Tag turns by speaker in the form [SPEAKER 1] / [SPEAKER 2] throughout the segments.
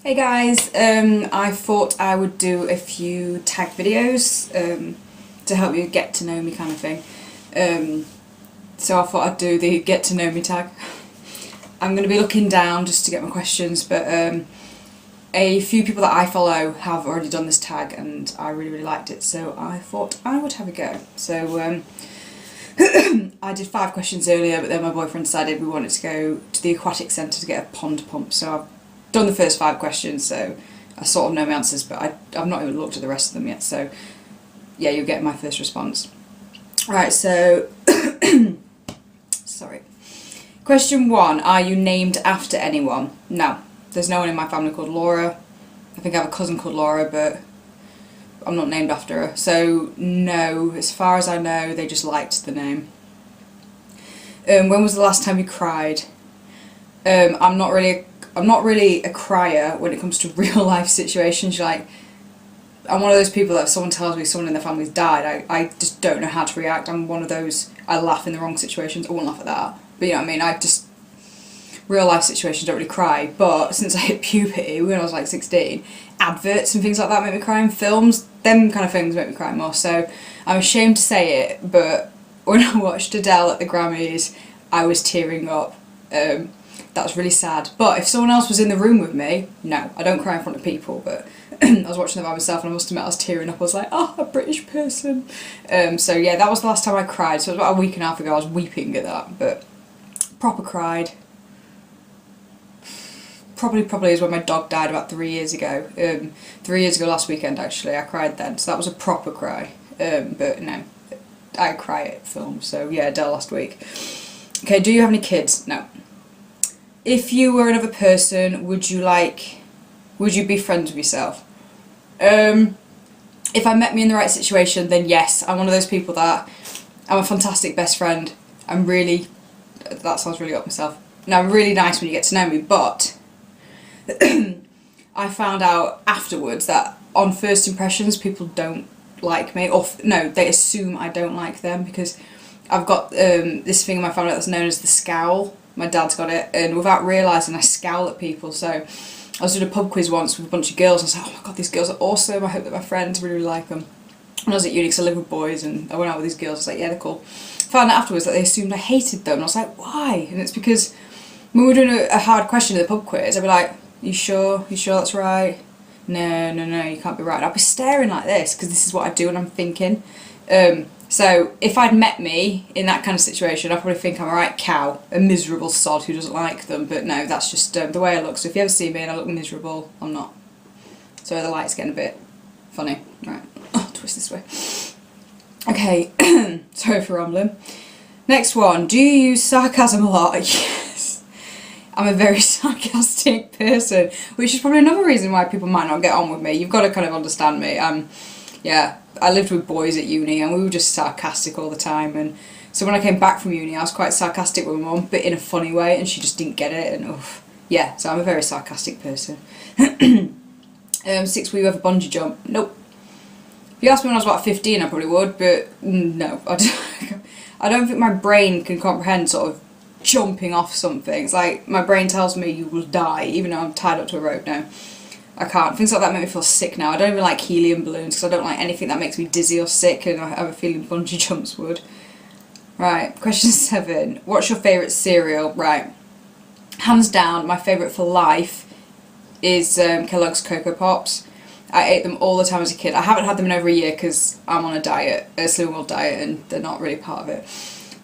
[SPEAKER 1] Hey guys, I thought I would do a few tag videos to help you get to know me kind of thing. So I thought I'd do the get to know me tag. I'm going to be looking down just to get my questions, but a few people that I follow have already done this tag and I really liked it, so I thought I would have a go. So I did 5 questions earlier, but then my boyfriend decided we wanted to go to the aquatic centre to get a pond pump, so I've done the first 5 questions, so I sort of know my answers, but I've not even looked at the rest of them yet, so yeah, you'll get my first response. Right, so sorry. Question 1, are you named after anyone? No, there's no one in my family called Laura. I think I have a cousin called Laura, but I'm not named after her, so no, as far as I know, they just liked the name. When was the last time you cried? I'm not really a crier when it comes to real life situations. Like, I'm one of those people that if someone tells me someone in their family's died, I just don't know how to react. I'm one of those, I laugh in the wrong situations. I won't laugh at that, but you know what I mean, real life situations don't really cry. But since I hit puberty when I was like 16, adverts and things like that make me cry, in films, them kind of things make me cry more. So I'm ashamed to say it, but when I watched Adele at the Grammys, I was tearing up. That was really sad. But if someone else was in the room with me, no, I don't cry in front of people, but I was watching them by myself and I must admit I was tearing up. I was like, oh, a British person. So yeah, that was the last time I cried. So it was about a week and a half ago. I was weeping at that, but proper cried. Probably is when my dog died about 3 years ago. 3 years ago last weekend actually, I cried then. So that was a proper cry. But no, I cry at films. So yeah, Adele last week. Okay, do you have any kids? No. If you were another person, would you be friends with yourself? If I met me in the right situation, then yes. I'm one of those people that I'm a fantastic best friend. That sounds really up myself. No, I'm really nice when you get to know me, but I found out afterwards that on first impressions people don't like me, or no, they assume I don't like them because I've got this thing in my family that's known as the scowl. My dad's got it, and without realising I scowl at people. So I was doing a pub quiz once with a bunch of girls and I was like, oh my god, these girls are awesome, I hope that my friends really like them. When I was at uni, because I live with boys, and I went out with these girls, I was like, yeah, they're cool. Found out afterwards that they assumed I hated them, and I was like, why? And it's because when we were doing a hard question in the pub quiz, I'd be like, you sure that's right? No, you can't be right. And I'd be staring like this, because this is what I do when I'm thinking. So if I'd met me in that kind of situation, I'd probably think I'm a right cow, a miserable sod who doesn't like them, but no, that's just the way I look. So if you ever see me and I look miserable, I'm not. So the light's getting a bit funny. Right, oh, twist this way. Okay, sorry for rambling. Next one, do you use sarcasm a lot? Yes, I'm a very sarcastic person, which is probably another reason why people might not get on with me. You've got to kind of understand me. Yeah, I lived with boys at uni and we were just sarcastic all the time, and so when I came back from uni I was quite sarcastic with my mum, but in a funny way, and she just didn't get it, and yeah, so I'm a very sarcastic person. 6, will you ever bungee jump? Nope. If you asked me when I was about 15 I probably would, but no, I don't think my brain can comprehend sort of jumping off something. It's like my brain tells me you will die even though I'm tied up to a rope now. I can't. Things like that make me feel sick now. I don't even like helium balloons because I don't like anything that makes me dizzy or sick, and I have a feeling bungee jumps would. Right, question 7. What's your favourite cereal? Right. Hands down, my favourite for life is Kellogg's Cocoa Pops. I ate them all the time as a kid. I haven't had them in over a year because I'm on a diet, a Slim World diet, and they're not really part of it.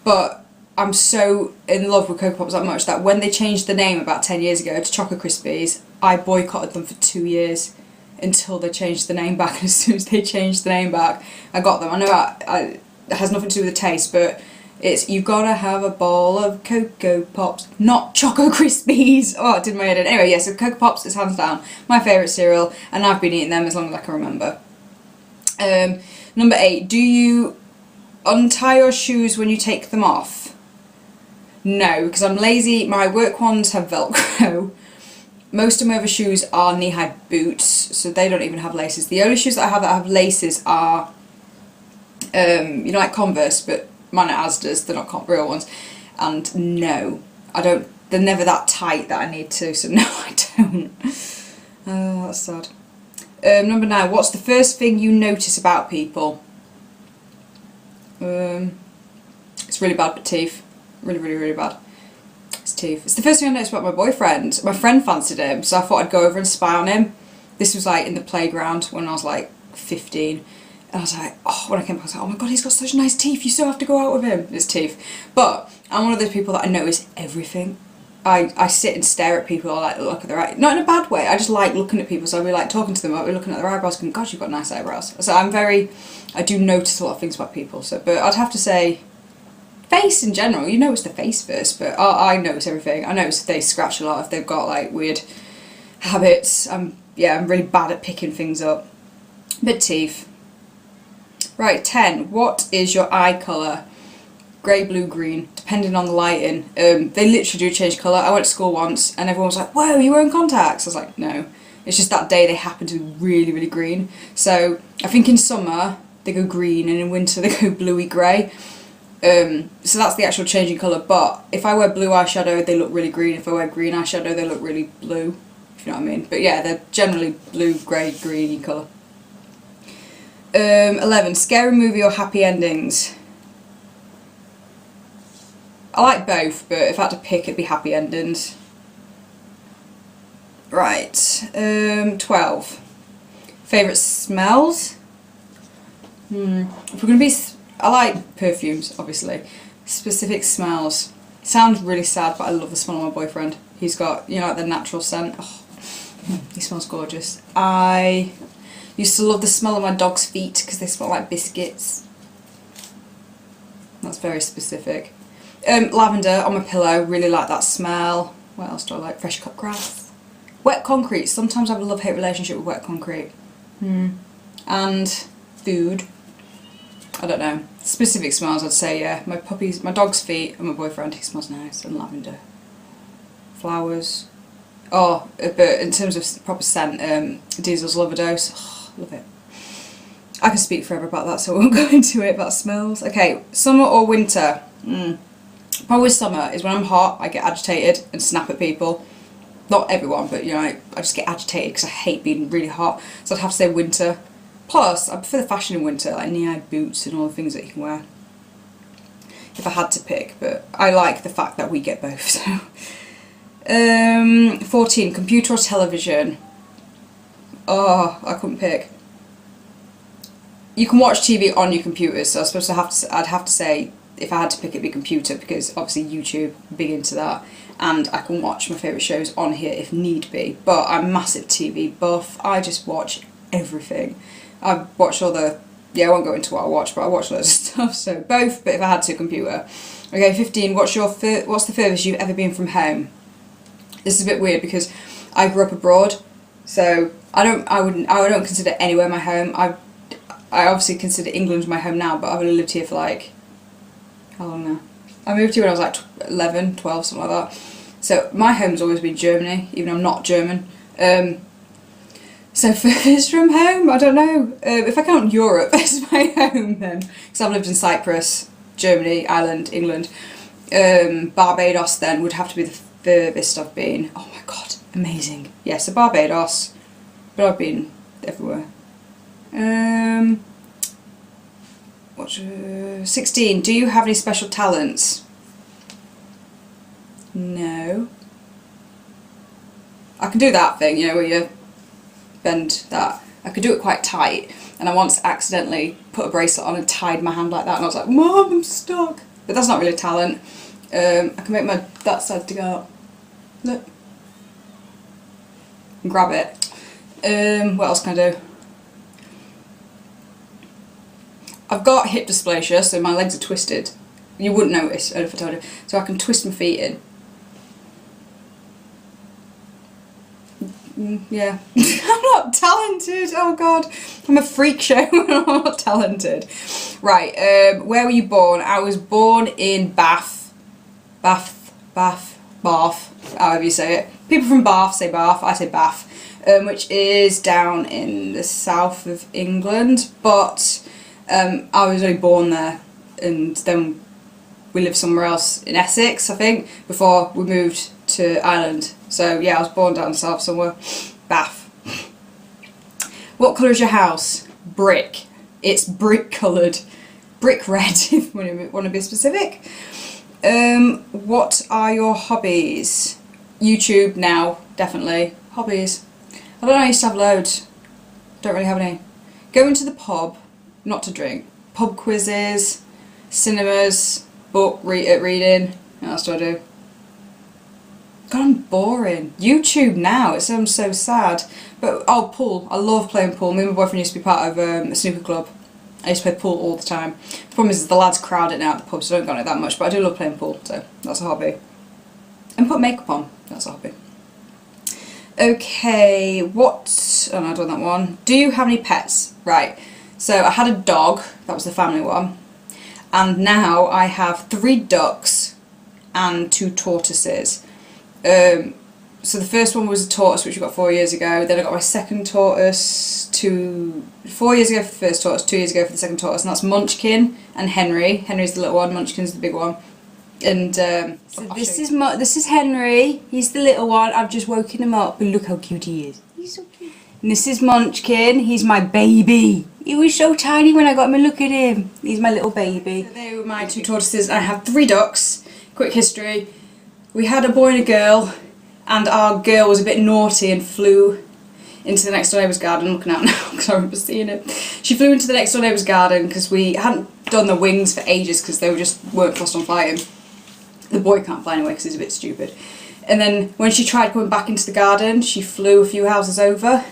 [SPEAKER 1] But I'm so in love with Cocoa Pops that much that when they changed the name about 10 years ago to Choco Krispies, I boycotted them for 2 years until they changed the name back, and as soon as they changed the name back, I got them. I know it has nothing to do with the taste, but it's, you've got to have a bowl of Cocoa Pops, not Choco Krispies. Oh, it did my head in. Anyway, yeah, so Cocoa Pops is hands down my favourite cereal, and I've been eating them as long as I can remember. Number 8, do you untie your shoes when you take them off? No, because I'm lazy. My work ones have Velcro. Most of my other shoes are knee-high boots, so they don't even have laces. The only shoes that have laces are, you know, like Converse, but mine are Asda's, they're not real ones. And no, I don't, they're never that tight that I need to, so no, I don't. Oh, that's sad. Number 9. What's the first thing you notice about people? It's really bad, but teeth. Really, really, really bad. It's teeth. It's the first thing I noticed about my boyfriend. My friend fancied him, so I thought I'd go over and spy on him. This was like in the playground when I was like 15. And I was like, oh, when I came back, I was like, oh my god, he's got such nice teeth, you still have to go out with him. It's teeth. But I'm one of those people that I notice everything. I sit and stare at people, I like look at their eyes. Not in a bad way, I just like looking at people, so I'll be like talking to them, I'll be looking at their eyebrows going, gosh, you've got nice eyebrows. So I do notice a lot of things about people, so, but I'd have to say, face in general, you notice the face first, but I notice everything. I notice if they scratch a lot, if they've got like weird habits. I'm really bad at picking things up. But teeth. Right, 10. What is your eye colour? Grey, blue, green, depending on the lighting. They literally do change colour. I went to school once and everyone was like, whoa, you're wearing contacts? I was like, no. It's just that day they happen to be really, really green. So I think in summer they go green and in winter they go bluey grey. So that's the actual changing colour. But if I wear blue eyeshadow, they look really green. If I wear green eyeshadow, they look really blue, if you know what I mean. But yeah, they're generally blue, grey, greeny colour. 11. Scary movie or happy endings? I like both, but if I had to pick, it'd be happy endings. Right. 12. Favourite smells? If we're gonna be, I like perfumes, obviously. Specific smells. Sounds really sad, but I love the smell of my boyfriend. He's got, you know, like the natural scent. Oh, he smells gorgeous. I used to love the smell of my dog's feet because they smell like biscuits. That's very specific. Lavender on my pillow, really like that smell. What else do I like? Fresh cut grass. Wet concrete. Sometimes I have a love-hate relationship with wet concrete. And food. I don't know. Specific smells, I'd say, yeah. My dog's feet and my boyfriend, he smells nice. And lavender. Flowers. Oh, but in terms of proper scent, Diesel's Loverdose. Oh, love it. I can speak forever about that, so I won't go into it about smells. Okay, summer or winter? Probably summer is when I'm hot, I get agitated and snap at people. Not everyone, but you know, I just get agitated because I hate being really hot. So I'd have to say winter. Plus, I prefer the fashion in winter, like knee-high boots and all the things that you can wear. If I had to pick, but I like the fact that we get both, so. 14, computer or television? Oh, I couldn't pick. You can watch TV on your computer, so I'd have to say, if I had to pick, it'd be computer, because obviously YouTube, big into that, and I can watch my favourite shows on here if need be. But I'm a massive TV buff. I just watch everything. I watch all the, I won't go into what I watch, but I watch loads of stuff, so both, but if I had to, computer. Okay, 15, what's the furthest you've ever been from home? This is a bit weird because I grew up abroad, so I don't consider anywhere my home. I obviously consider England my home now, but I've only lived here for like, how long now? I moved here when I was like 11, 12, something like that. So my home's always been Germany, even though I'm not German. So furthest from home, I don't know. If I count Europe as my home then, because I've lived in Cyprus, Germany, Ireland, England. Barbados then would have to be the furthest I've been. Oh my god, amazing. Yeah, so Barbados, but I've been everywhere. 16. Do you have any special talents? No. I can do that thing, you know, where you bend that. I could do it quite tight, and I once accidentally put a bracelet on and tied my hand like that, and I was like, Mom, I'm stuck. But that's not really a talent. I can make that side to go up. Look. And grab it. What else can I do? I've got hip dysplasia, so my legs are twisted. You wouldn't notice if I told you. So I can twist my feet in. Yeah. I'm not talented, oh god. I'm a freak show and I'm not talented. Right, where were you born? I was born in Bath, however you say it. People from Bath say Bath, I say Bath, which is down in the south of England, but I was only born there, and then we lived somewhere else in Essex, I think, before we moved to Ireland. So yeah, I was born down south somewhere. Bath. What colour is your house? Brick. It's brick coloured. Brick red, if you want to be specific. What are your hobbies? YouTube now, definitely. Hobbies. I don't know, I used to have loads. Don't really have any. Going to the pub, not to drink. Pub quizzes, cinemas, book reading. What else do I do? God, I'm boring. YouTube now, it sounds so sad. But, oh, pool. I love playing pool. Me and my boyfriend used to be part of a snooker club. I used to play pool all the time. The problem is the lads crowd it now at the pub, so I don't go on it that much, but I do love playing pool, so that's a hobby. And put makeup on, that's a hobby. Okay, what... Oh no, I've done that one. Do you have any pets? Right, so I had a dog, that was the family one, and now I have 3 ducks and 2 tortoises. So the first one was a tortoise, which I got 4 years ago. Then I got my second tortoise 4 years ago for the first tortoise, 2 years ago for the second tortoise, and that's Munchkin and Henry. Henry's the little one, Munchkin's the big one. And so this is Henry. He's the little one. I've just woken him up, and look how cute he is. He's so cute. And this is Munchkin. He's my baby. He was so tiny when I got him, and look at him. He's my little baby. So they were my 2 tortoises. I have 3 ducks. Quick history. We had a boy and a girl, and our girl was a bit naughty and flew into the next door neighbour's garden. I'm looking out now because I remember seeing it. She flew into the next door neighbour's garden because we hadn't done the wings for ages because they weren't fussed on flying. The boy can't fly anyway because he's a bit stupid. And then when she tried coming back into the garden, she flew a few houses over.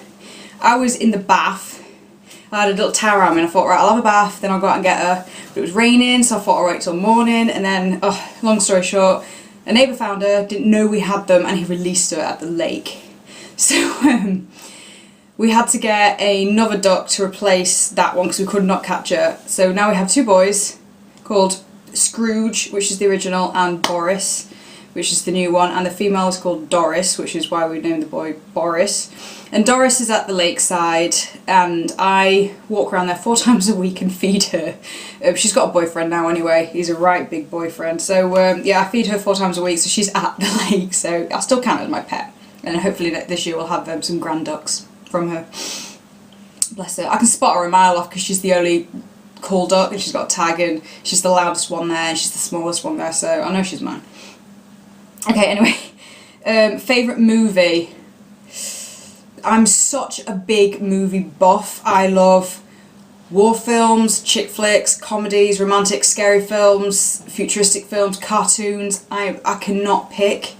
[SPEAKER 1] I was in the bath. I had a little towel around me and I thought, right, I'll have a bath, then I'll go out and get her. But it was raining, so I thought I'll wait till morning. And then, long story short, a neighbour found her, didn't know we had them, and he released her at the lake. So we had to get another duck to replace that one because we could not catch her. So now we have 2 boys called Scrooge, which is the original, and Boris, which is the new one, and the female is called Doris, which is why we named the boy Boris. And Doris is at the lakeside, and I walk around there 4 times a week and feed her. She's got a boyfriend now anyway, he's a right big boyfriend. So yeah, I feed her 4 times a week, so she's at the lake, so I still count it as my pet. And hopefully this year we'll have some grand ducks from her. Bless her. I can spot her a mile off because she's the only call duck and she's got a tag and she's the loudest one there and she's the smallest one there, so I know she's mine. Okay, anyway. Favourite movie? I'm such a big movie buff. I love war films, chick flicks, comedies, romantic, scary films, futuristic films, cartoons. I cannot pick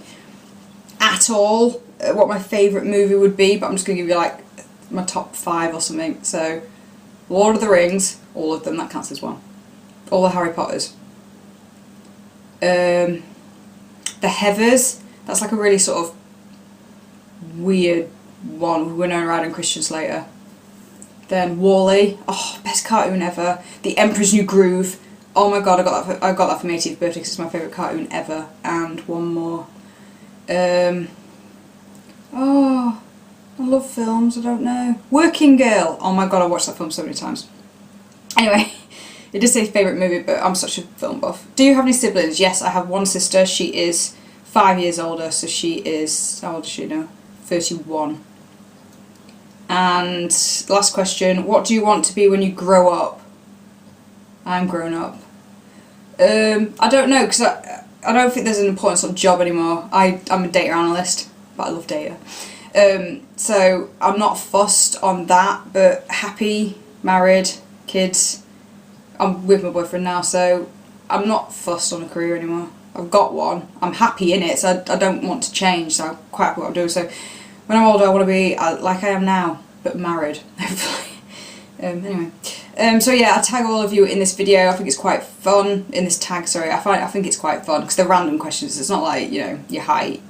[SPEAKER 1] at all what my favourite movie would be, but I'm just going to give you like my top 5 or something. So, Lord of the Rings, all of them, that counts as one. All the Harry Potters. The Heathers, that's like a really sort of weird one with Winona Ryder and Christian Slater. Then Wall-E, oh, best cartoon ever. The Emperor's New Groove, oh my god, I got that for my 18th birthday because it's my favourite cartoon ever. And one more. Oh, I love films, I don't know. Working Girl, oh my god, I watched that film so many times. Anyway, it did say favourite movie, but I'm such a film buff. Do you have any siblings? Yes, I have one sister. She is 5 years older, so she is, how old is she now? 31. And last question, what do you want to be when you grow up? I'm grown up. I don't know, because I don't think there's an important sort of job anymore. I'm a data analyst, but I love data. So I'm not fussed on that, but happy, married, kids. I'm with my boyfriend now, so I'm not fussed on a career anymore. I've got one. I'm happy in it, so I don't want to change, so I'm quite happy what I'm doing. So when I'm older, I want to be like I am now, but married, hopefully. Anyway. So yeah, I tag all of you in this video. I think it's quite fun. In this tag, sorry. I think it's quite fun because they're random questions. It's not like, you know, your height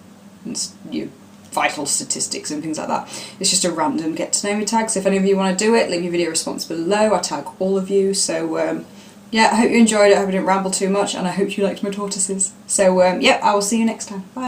[SPEAKER 1] and your vital statistics and things like that. It's just a random get to know me tag. So if any of you want to do it, leave your video response below. I tag all of you. So yeah, I hope you enjoyed it. I hope I didn't ramble too much, and I hope you liked my tortoises. So yeah, I will see you next time. Bye.